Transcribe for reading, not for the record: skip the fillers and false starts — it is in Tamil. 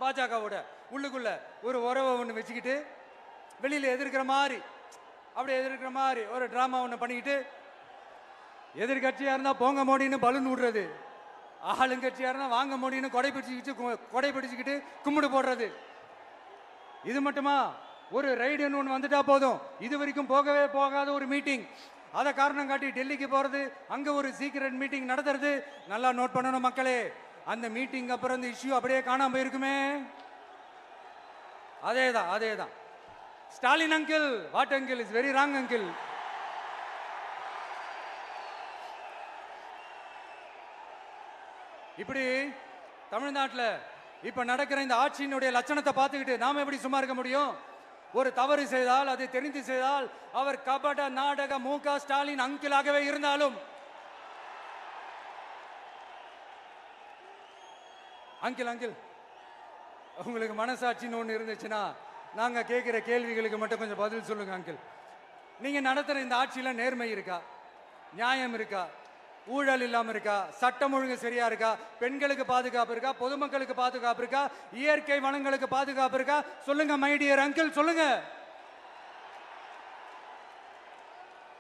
பாஜகவோட உள்ளுக்குள்ள ஒரு உறவை ஒன்று வச்சுக்கிட்டு வெளியில் எதிர்க்கிற மாதிரி அப்படியே எதிர்க்கிற மாதிரி ஒரு ட்ராமா ஒன்று பண்ணிக்கிட்டு எதிர்கட்சியாக இருந்தால் போங்க மோடின்னு பலூன் விடுறது, ஆளுங்கட்சியாக இருந்தால் வாங்க மோடின்னு கொடை பிடிச்சிக்கிட்டு கும்பிடு போடுறது. இது மட்டுமா? ஒரு ரைடுன்னு ஒன்று வந்துட்டா போதும், இது வரைக்கும் போகவே போகாத ஒரு மீட்டிங், அதை காரணம் காட்டி டெல்லிக்கு போகிறது, அங்கே ஒரு சீக்ரெட் மீட்டிங் நடத்துறது. நல்லா நோட் பண்ணணும் மக்களே, அந்த மீட்டிங் அப்புறம் இந்த இஷ்யூ அப்படியே காணாம போயிருக்குமே. அதேதான் Stalin uncle, what uncle is very wrong uncle. இப்படி தமிழ்நாட்டில் இப்ப நடக்கிற இந்த ஆட்சியினுடைய லட்சணத்தை பார்த்துக்கிட்டு நாம எப்படி சும்மா இருக்க முடியும்? ஒரு தவறு செய்தால், அதை தெரிந்து செய்தால், அவர் கபட நாடக மு.க. ஸ்டாலின் அங்கிளாகவே இருந்தாலும், அங்கிள் உங்களுக்கு மனசாட்சின்னு ஒன்று இருந்துச்சுன்னா நாங்க கேட்கிற கேள்விகளுக்கு மட்டும் கொஞ்சம் பதில் சொல்லுங்க அங்கிள். நீங்க நடத்துற இந்த ஆட்சியில நேர்மை இருக்கா? நியாயம் இருக்கா? ஊழல் இல்லாம இருக்கா? சட்டம் ஒழுங்கு சரியா இருக்கா? பெண்களுக்கு பாதுகாப்பு இருக்கா? பொதுமக்களுக்கு பாதுகாப்பு இருக்கா? இயற்கை வளங்களுக்கு பாதுகாப்பு இருக்கா? சொல்லுங்க மை டியர் அங்கிள், சொல்லுங்க.